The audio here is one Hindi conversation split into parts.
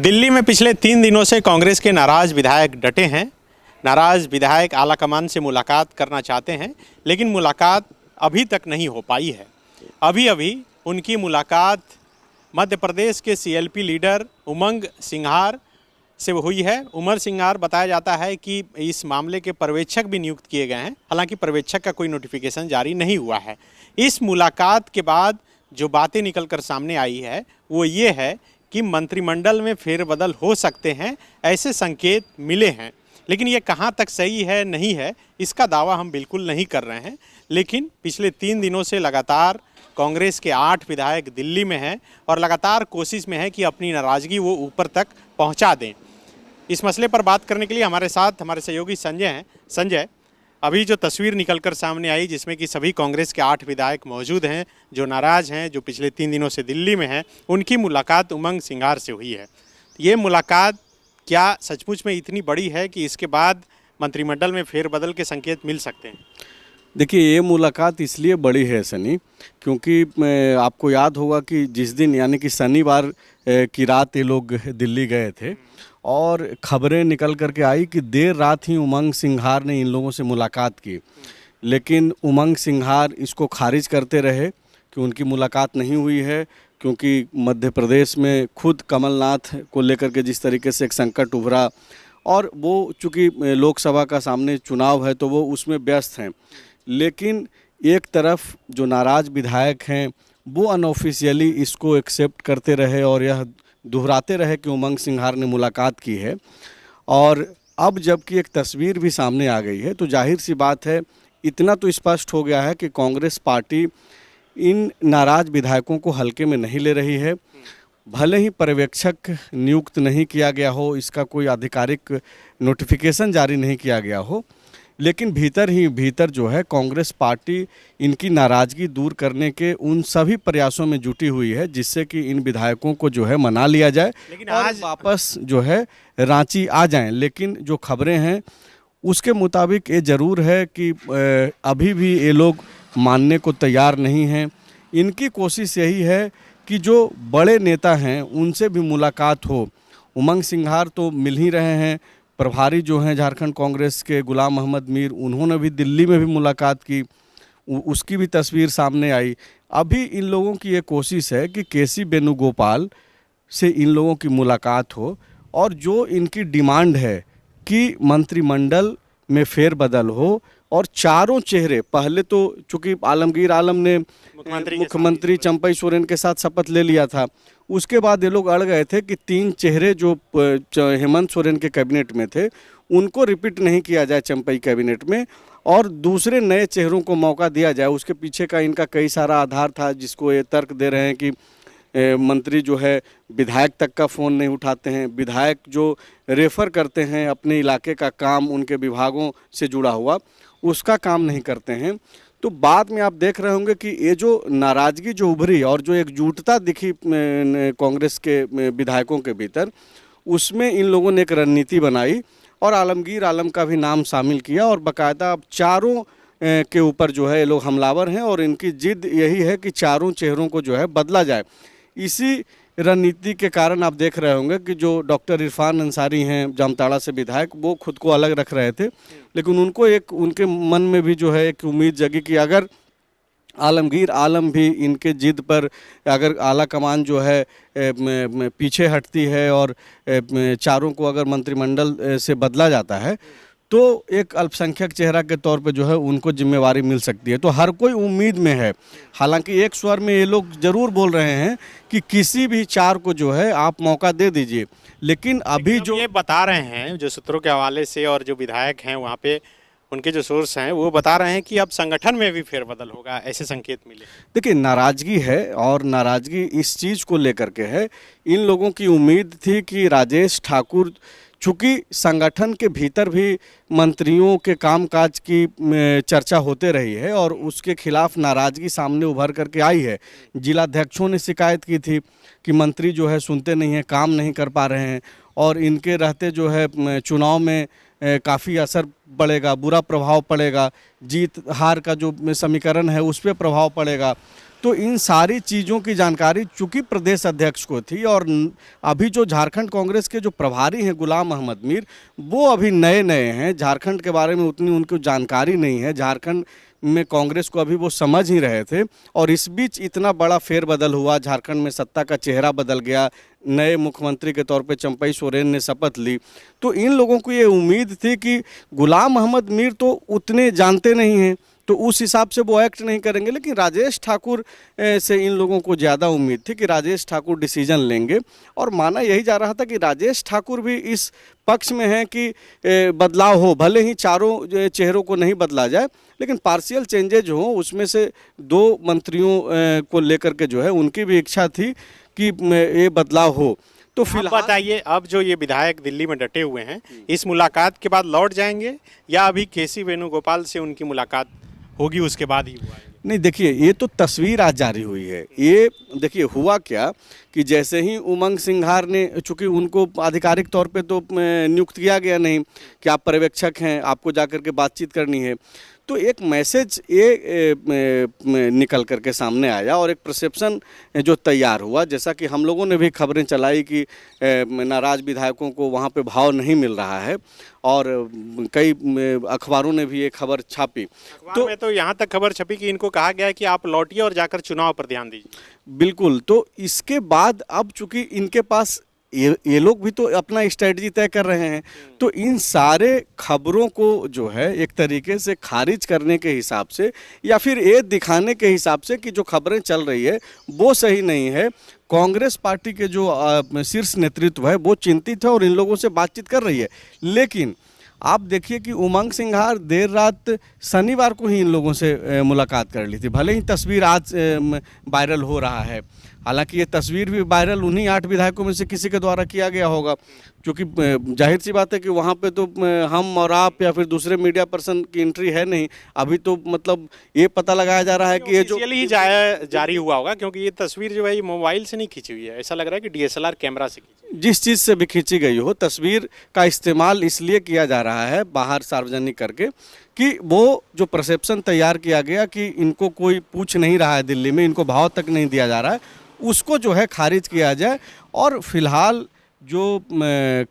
दिल्ली में पिछले 3 दिनों से कांग्रेस के नाराज विधायक डटे हैं। नाराज विधायक आलाकमान से मुलाकात करना चाहते हैं, लेकिन मुलाकात अभी तक नहीं हो पाई है। अभी अभी उनकी मुलाकात मध्य प्रदेश के सीएलपी लीडर उमंग सिंघार से हुई है। उमंग सिंघार बताया जाता है कि इस मामले के पर्यवेक्षक भी नियुक्त किए गए हैं, हालांकि पर्यवेक्षक का कोई नोटिफिकेशन जारी नहीं हुआ है। इस मुलाकात के बाद जो बातें निकलकर सामने आई है वो ये है कि मंत्रिमंडल में फेरबदल हो सकते हैं, ऐसे संकेत मिले हैं। लेकिन ये कहाँ तक सही है नहीं है इसका दावा हम बिल्कुल नहीं कर रहे हैं। लेकिन पिछले 3 दिनों से लगातार कांग्रेस के 8 विधायक दिल्ली में हैं और लगातार कोशिश में है कि अपनी नाराज़गी वो ऊपर तक पहुंचा दें। इस मसले पर बात करने के लिए हमारे साथ हमारे सहयोगी संजय हैं। संजय, अभी जो तस्वीर निकलकर सामने आई जिसमें कि सभी कांग्रेस के 8 विधायक मौजूद हैं जो नाराज़ हैं, जो पिछले 3 दिनों से दिल्ली में हैं, उनकी मुलाकात उमंग सिंघार से हुई है। ये मुलाकात क्या सचमुच में इतनी बड़ी है कि इसके बाद मंत्रिमंडल में फेरबदल के संकेत मिल सकते हैं? देखिए, ये मुलाकात इसलिए बड़ी है सनी, क्योंकि आपको याद होगा कि जिस दिन यानी कि शनिवार की रात ये लोग दिल्ली गए थे और खबरें निकल कर के आई कि देर रात ही उमंग सिंघार ने इन लोगों से मुलाकात की। लेकिन उमंग सिंघार इसको खारिज करते रहे कि उनकी मुलाकात नहीं हुई है, क्योंकि मध्य प्रदेश में खुद कमलनाथ को लेकर के जिस तरीके से एक संकट उभरा और वो चूँकि लोकसभा का सामने चुनाव है तो वो उसमें व्यस्त हैं। लेकिन एक तरफ जो नाराज़ विधायक हैं वो अनऑफिशियली इसको एक्सेप्ट करते रहे और यह दोहराते रहे कि उमंग सिंघार ने मुलाकात की है। और अब जबकि एक तस्वीर भी सामने आ गई है तो जाहिर सी बात है, इतना तो स्पष्ट हो गया है कि कांग्रेस पार्टी इन नाराज़ विधायकों को हल्के में नहीं ले रही है। भले ही पर्यवेक्षक नियुक्त नहीं किया गया हो, इसका कोई आधिकारिक नोटिफिकेशन जारी नहीं किया गया हो, लेकिन भीतर ही भीतर जो है कांग्रेस पार्टी इनकी नाराज़गी दूर करने के उन सभी प्रयासों में जुटी हुई है जिससे कि इन विधायकों को जो है मना लिया जाए, लेकिन आज वापस जो है रांची आ जाएं। लेकिन जो खबरें हैं उसके मुताबिक ये ज़रूर है कि अभी भी ये लोग मानने को तैयार नहीं हैं। इनकी कोशिश यही है कि जो बड़े नेता हैं उनसे भी मुलाकात हो। उमंग सिंघार तो मिल ही रहे हैं, प्रभारी जो हैं झारखंड कांग्रेस के गुलाम मोहम्मद मीर, उन्होंने भी दिल्ली में भी मुलाकात की, उसकी भी तस्वीर सामने आई। अभी इन लोगों की ये कोशिश है कि केसी वेणुगोपाल से इन लोगों की मुलाकात हो और जो इनकी डिमांड है कि मंत्रिमंडल में फेरबदल हो और चारों चेहरे, पहले तो चूंकि आलमगीर आलम ने मुख्यमंत्री चंपई सोरेन के साथ शपथ ले लिया था, उसके बाद ये लोग अड़ गए थे कि 3 चेहरे जो हेमंत सोरेन के कैबिनेट में थे उनको रिपीट नहीं किया जाए चंपई कैबिनेट में और दूसरे नए चेहरों को मौका दिया जाए। उसके पीछे का इनका कई सारा आधार था, जिसको ये तर्क दे रहे हैं कि मंत्री जो है विधायक तक का फ़ोन नहीं उठाते हैं, विधायक जो रेफ़र करते हैं अपने इलाके का काम उनके विभागों से जुड़ा हुआ उसका काम नहीं करते हैं। तो बाद में आप देख रहे होंगे कि ये जो नाराज़गी जो उभरी और जो एकजुटता दिखी कांग्रेस के विधायकों के भीतर, उसमें इन लोगों ने एक रणनीति बनाई और आलमगीर आलम का भी नाम शामिल किया और बाकायदा अब चारों के ऊपर जो है ये लोग हमलावर हैं और इनकी जिद यही है कि चारों चेहरों को जो है बदला जाए। इसी रणनीति के कारण आप देख रहे होंगे कि जो डॉक्टर इरफान अंसारी हैं जामताड़ा से विधायक, वो खुद को अलग रख रहे थे, लेकिन उनको एक उनके मन में भी जो है एक उम्मीद जगी कि अगर आलमगीर आलम भी इनके जिद पर अगर आला कमान जो है पीछे हटती है और चारों को अगर मंत्रिमंडल से बदला जाता है तो एक अल्पसंख्यक चेहरा के तौर पे जो है उनको जिम्मेवारी मिल सकती है। तो हर कोई उम्मीद में है। हालांकि एक स्वर में ये लोग ज़रूर बोल रहे हैं कि किसी भी 4 को जो है आप मौका दे दीजिए, लेकिन अभी जो ये बता रहे हैं जो सूत्रों के हवाले से और जो विधायक हैं वहाँ पे उनके जो सोर्स हैं वो बता रहे हैं कि अब संगठन में भी फेरबदल होगा, ऐसे संकेत मिले। देखिए, नाराज़गी है और नाराज़गी इस चीज़ को लेकर के है। इन लोगों की उम्मीद थी कि राजेश ठाकुर, चूँकि संगठन के भीतर भी मंत्रियों के कामकाज की चर्चा होते रही है और उसके खिलाफ नाराज़गी सामने उभर करके आई है। जिलाध्यक्षों ने शिकायत की थी कि मंत्री जो है सुनते नहीं हैं, काम नहीं कर पा रहे हैं और इनके रहते जो है चुनाव में काफ़ी असर पड़ेगा, बुरा प्रभाव पड़ेगा, जीत हार का जो समीकरण है उस पर प्रभाव पड़ेगा। तो इन सारी चीज़ों की जानकारी चूंकि प्रदेश अध्यक्ष को थी, और अभी जो झारखंड कांग्रेस के जो प्रभारी हैं गुलाम अहमद मीर, वो अभी नए नए हैं, झारखंड के बारे में उतनी उनको जानकारी नहीं है, झारखंड में कांग्रेस को अभी वो समझ ही रहे थे। और इस बीच इतना बड़ा फेरबदल हुआ, झारखंड में सत्ता का चेहरा बदल गया, नए मुख्यमंत्री के तौर पे चंपई सोरेन ने शपथ ली। तो इन लोगों को ये उम्मीद थी कि गुलाम अहमद मीर तो उतने जानते नहीं हैं, तो उस हिसाब से वो एक्ट नहीं करेंगे, लेकिन राजेश ठाकुर से इन लोगों को ज़्यादा उम्मीद थी कि राजेश ठाकुर डिसीजन लेंगे। और माना यही जा रहा था कि राजेश ठाकुर भी इस पक्ष में हैं कि बदलाव हो, भले ही चारों चेहरों को नहीं बदला जाए, लेकिन पार्शियल चेंजेज हों, उसमें से 2 मंत्रियों को लेकर के जो है उनकी भी इच्छा थी कि ये बदलाव हो। तो फिलहाल बताइए, अब जो ये विधायक दिल्ली में डटे हुए हैं, इस मुलाकात के बाद लौट जाएंगे या अभी केसी वेणुगोपाल से उनकी मुलाकात होगी उसके बाद ही हुआ है? नहीं, देखिए, ये तो तस्वीर आज जारी हुई है। ये देखिए हुआ क्या कि जैसे ही उमंग सिंघार ने, चूंकि उनको आधिकारिक तौर पे तो नियुक्त किया गया नहीं कि आप पर्यवेक्षक हैं, आपको जाकर के बातचीत करनी है, तो एक मैसेज ये निकल करके सामने आया और एक परसेप्शन जो तैयार हुआ, जैसा कि हम लोगों ने भी खबरें चलाई कि नाराज विधायकों को वहाँ पे भाव नहीं मिल रहा है, और कई अखबारों ने भी ये खबर छापी। तो में तो यहाँ तक खबर छपी कि इनको कहा गया है कि आप लौटिए और जाकर चुनाव पर ध्यान दीजिए। बिल्कुल। तो इसके बाद अब चूंकि इनके पास ये लोग भी तो अपना स्ट्रेटजी तय कर रहे हैं, तो इन सारे खबरों को जो है एक तरीके से खारिज करने के हिसाब से या फिर ये दिखाने के हिसाब से कि जो खबरें चल रही है वो सही नहीं है, कांग्रेस पार्टी के जो शीर्ष नेतृत्व है वो चिंतित है और इन लोगों से बातचीत कर रही है। लेकिन आप देखिए कि उमंग सिंघार देर रात शनिवार को ही इन लोगों से मुलाकात कर ली थी। भले ही तस्वीर आज वायरल हो रहा है, हालांकि ये तस्वीर भी वायरल उन्हीं 8 विधायकों में से किसी के द्वारा किया गया होगा, क्योंकि जाहिर सी बात है कि वहाँ पे तो हम और आप या फिर दूसरे मीडिया पर्सन की एंट्री है नहीं। अभी तो मतलब ये पता लगाया जा रहा है कि ये जो ही जारी हुआ होगा, क्योंकि ये तस्वीर जो है ये मोबाइल से नहीं खींची हुई है, ऐसा लग रहा है कि DSLR कैमरा से खींची। जिस चीज़ से भी खींची गई हो, तस्वीर का इस्तेमाल इसलिए किया जा रहा है बाहर सार्वजनिक करके कि वो जो परसेप्शन तैयार किया गया कि इनको कोई पूछ नहीं रहा है दिल्ली में, इनको भाव तक नहीं दिया जा रहा है, उसको जो है खारिज किया जाए। और फिलहाल जो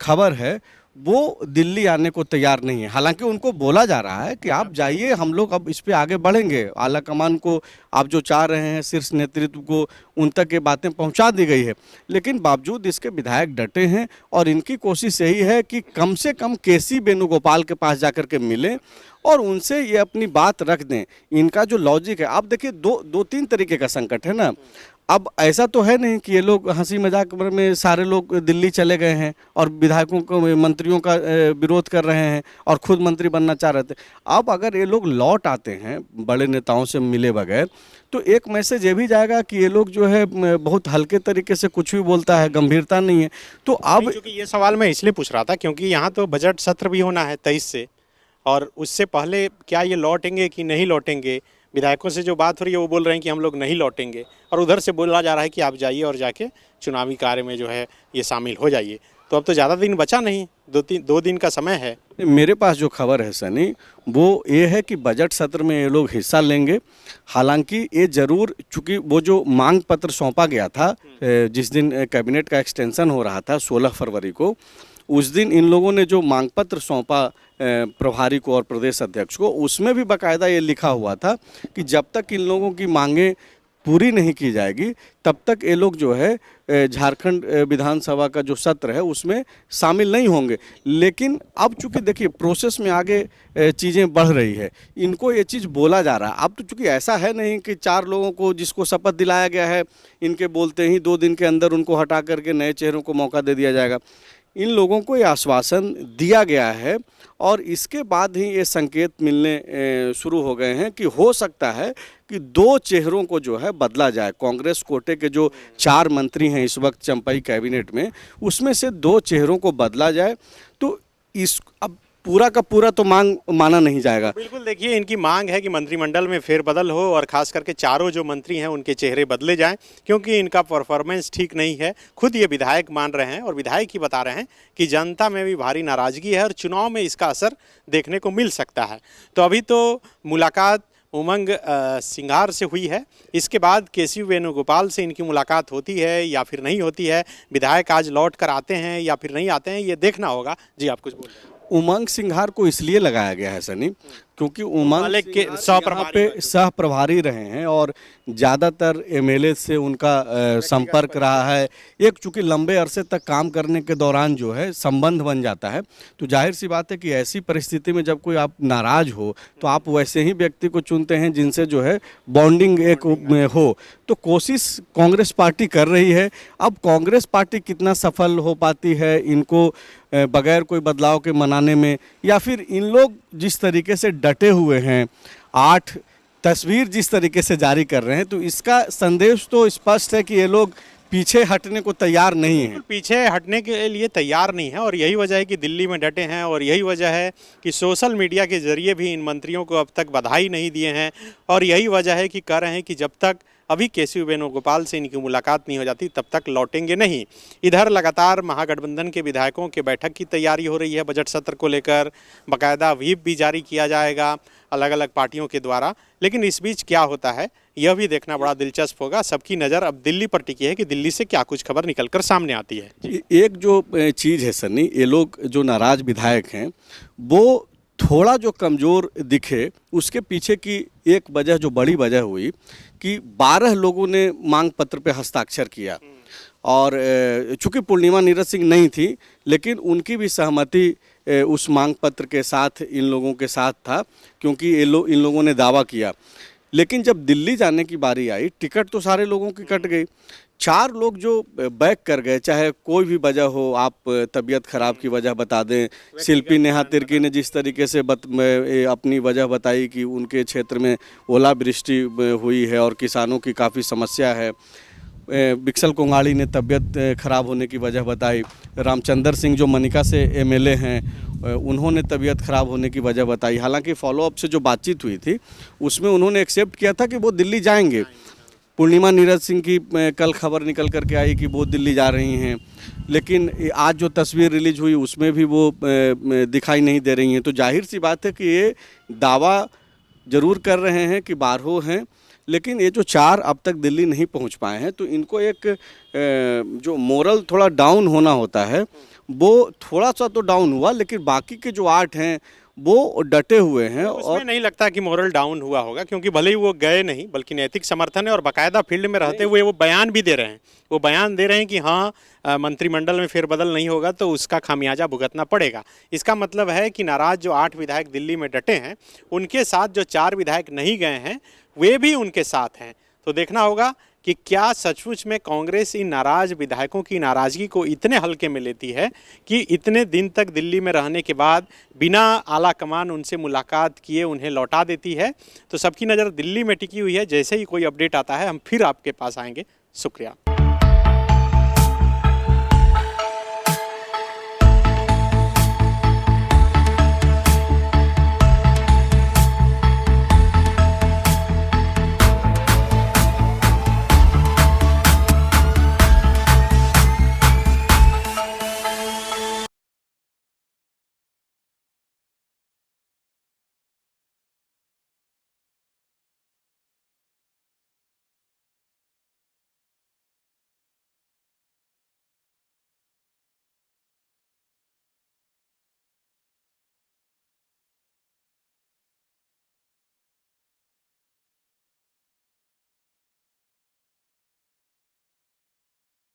खबर है वो दिल्ली आने को तैयार नहीं है। हालांकि उनको बोला जा रहा है कि आप जाइए, हम लोग अब इस पे आगे बढ़ेंगे, आला कमान को आप जो चाह रहे हैं, शीर्ष नेतृत्व को, उन तक ये बातें पहुंचा दी गई है। लेकिन बावजूद इसके विधायक डटे हैं और इनकी कोशिश यही है कि कम से कम केसी वेणुगोपाल के पास जाकर के मिलें और उनसे ये अपनी बात रख दें। इनका जो लॉजिक है, आप देखिए 2-3 तरीके का संकट है ना। अब ऐसा तो है नहीं कि ये लोग हंसी मजाक में सारे लोग दिल्ली चले गए हैं और विधायकों को, मंत्रियों का विरोध कर रहे हैं और खुद मंत्री बनना चाह रहे थे। अब अगर ये लोग लौट आते हैं बड़े नेताओं से मिले बगैर, तो एक मैसेज ये भी जाएगा कि ये लोग जो है बहुत हल्के तरीके से कुछ भी बोलता है, गंभीरता नहीं है। तो अब क्योंकि ये सवाल मैं इसलिए पूछ रहा था क्योंकि यहाँ तो बजट सत्र भी होना है 23 से, और उससे पहले क्या ये लौटेंगे कि नहीं लौटेंगे, विधायकों से जो बात हो रही है वो बोल रहे हैं कि हम लोग नहीं लौटेंगे, और उधर से बोला जा रहा है कि आप जाइए और जाके चुनावी कार्य में जो है ये शामिल हो जाइए। तो अब तो ज़्यादा दिन बचा नहीं, 2 दिन का समय है। मेरे पास जो खबर है सनी, वो ये है कि बजट सत्र में ये लोग हिस्सा लेंगे। हालांकि ये जरूर, चूंकि वो जो मांग पत्र सौंपा गया था जिस दिन कैबिनेट का एक्सटेंशन हो रहा था 16 फरवरी को, उस दिन इन लोगों ने जो मांग पत्र सौंपा प्रभारी को और प्रदेश अध्यक्ष को, उसमें भी बाकायदा ये लिखा हुआ था कि जब तक इन लोगों की मांगें पूरी नहीं की जाएगी तब तक ये लोग जो है झारखंड विधानसभा का जो सत्र है उसमें शामिल नहीं होंगे। लेकिन अब चूंकि देखिए प्रोसेस में आगे चीज़ें बढ़ रही है, इनको ये चीज़ बोला जा रहा है। अब तो चूंकि ऐसा है नहीं कि 4 लोगों को जिसको शपथ दिलाया गया है इनके बोलते ही 2 दिन के अंदर उनको हटा करके नए चेहरों को मौका दे दिया जाएगा। इन लोगों को ये आश्वासन दिया गया है और इसके बाद ही ये संकेत मिलने शुरू हो गए हैं कि हो सकता है कि 2 चेहरों को जो है बदला जाए। कांग्रेस कोटे के जो 4 मंत्री हैं इस वक्त चंपई कैबिनेट में, उसमें से 2 चेहरों को बदला जाए। तो इस अब पूरा का पूरा तो मांग माना नहीं जाएगा। बिल्कुल, देखिए इनकी मांग है कि मंत्रिमंडल में फेरबदल हो और खास करके 4 जो मंत्री हैं उनके चेहरे बदले जाएं, क्योंकि इनका परफॉर्मेंस ठीक नहीं है। खुद ये विधायक मान रहे हैं और विधायक ही बता रहे हैं कि जनता में भी भारी नाराजगी है और चुनाव में इसका असर देखने को मिल सकता है। तो अभी तो मुलाकात उमंग सिंघार से हुई है। इसके बाद केसी वेणुगोपाल से इनकी मुलाकात होती है या फिर नहीं होती है, विधायक आज लौट कर आते हैं या फिर नहीं आते हैं, ये देखना होगा। जी, आप कुछ बोल रहे हैं। उमंग सिंघार को इसलिए लगाया गया है सनी, क्योंकि उमंग वाले के सिंघार सहप्रभारी यहाँ पे सहप्रभारी रहे हैं और ज़्यादातर एमएलए से उनका संपर्क रहा है। एक चूंकि लंबे अरसे तक काम करने के दौरान जो है संबंध बन जाता है, तो जाहिर सी बात है कि ऐसी परिस्थिति में जब कोई आप नाराज हो तो आप वैसे ही व्यक्ति को चुनते हैं जिनसे जो है बॉन्डिंग एक में हो। तो कोशिश कांग्रेस पार्टी कर रही है। अब कांग्रेस पार्टी कितना सफल हो पाती है इनको बगैर कोई बदलाव के मनाने में, या फिर इन लोग जिस तरीके से डटे हुए हैं, 8 तस्वीर जिस तरीके से जारी कर रहे हैं, तो इसका संदेश तो स्पष्ट है कि ये लोग पीछे हटने को तैयार नहीं हैं। पीछे हटने के लिए तैयार नहीं है और यही वजह है कि दिल्ली में डटे हैं और यही वजह है कि सोशल मीडिया के जरिए भी इन मंत्रियों को अब तक बधाई नहीं दिए हैं और यही वजह है कि कह रहे हैं कि जब तक अभी केसी वेणुगोपाल से इनकी मुलाकात नहीं हो जाती तब तक लौटेंगे नहीं। इधर लगातार महागठबंधन के विधायकों के बैठक की तैयारी हो रही है बजट सत्र को लेकर, बाकायदा व्हिप भी जारी किया जाएगा अलग अलग पार्टियों के द्वारा। लेकिन इस बीच क्या होता है यह भी देखना बड़ा दिलचस्प होगा। सबकी नज़र अब दिल्ली पर टिकी है कि दिल्ली से क्या कुछ खबर निकलकर सामने आती है। एक जो चीज़ है सन्नी, ये लोग जो नाराज विधायक हैं वो थोड़ा जो कमज़ोर दिखे, उसके पीछे की एक वजह, जो बड़ी वजह हुई कि 12 लोगों ने मांग पत्र पे हस्ताक्षर किया और चूंकि पूर्णिमा नीरज सिंह नहीं थी, लेकिन उनकी भी सहमति उस मांग पत्र के साथ इन लोगों के साथ था, क्योंकि इन लोगों ने दावा किया। लेकिन जब दिल्ली जाने की बारी आई, टिकट तो सारे लोगों की कट गई। 4 लोग जो बैक कर गए, चाहे कोई भी वजह हो, आप तबीयत खराब की वजह बता दें। शिल्पी नेहा तिर्की ने जिस तरीके से अपनी वजह बताई कि उनके क्षेत्र में ओलावृष्टि हुई है और किसानों की काफ़ी समस्या है। बिक्सल कोंगाड़ी ने तबीयत खराब होने की वजह बताई। रामचंद्र सिंह जो मनिका से एमएलए हैं, उन्होंने तबीयत खराब होने की वजह बताई। हालांकि फॉलोअप से जो बातचीत हुई थी उसमें उन्होंने एक्सेप्ट किया था कि वो दिल्ली जाएंगे। पूर्णिमा नीरज सिंह की कल खबर निकल करके आई कि वो दिल्ली जा रही हैं, लेकिन आज जो तस्वीर रिलीज हुई उसमें भी वो दिखाई नहीं दे रही हैं। तो जाहिर सी बात है कि ये दावा जरूर कर रहे हैं कि 12 हैं, लेकिन ये जो 4 अब तक दिल्ली नहीं पहुंच पाए हैं, तो इनको एक जो मोरल थोड़ा डाउन होना होता है वो थोड़ा सा तो डाउन हुआ, लेकिन बाकी के जो 8 हैं वो डटे हुए हैं। और नहीं लगता कि मोरल डाउन हुआ होगा, क्योंकि भले ही वो गए नहीं, बल्कि नैतिक समर्थन है और बाकायदा फील्ड में रहते हुए वो बयान भी दे रहे हैं। वो बयान दे रहे हैं कि हाँ मंत्रिमंडल में फेरबदल नहीं होगा तो उसका खामियाजा भुगतना पड़ेगा। इसका मतलब है कि नाराज जो 8 विधायक दिल्ली में डटे हैं, उनके साथ जो 4 विधायक नहीं गए हैं वे भी उनके साथ हैं। तो देखना होगा कि क्या सचमुच में कांग्रेस इन नाराज विधायकों की नाराजगी को इतने हल्के में लेती है कि इतने दिन तक दिल्ली में रहने के बाद बिना आला कमान उनसे मुलाकात किए उन्हें लौटा देती है। तो सबकी नज़र दिल्ली में टिकी हुई है। जैसे ही कोई अपडेट आता है हम फिर आपके पास आएंगे। शुक्रिया।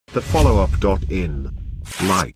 The follow-up.in. Like.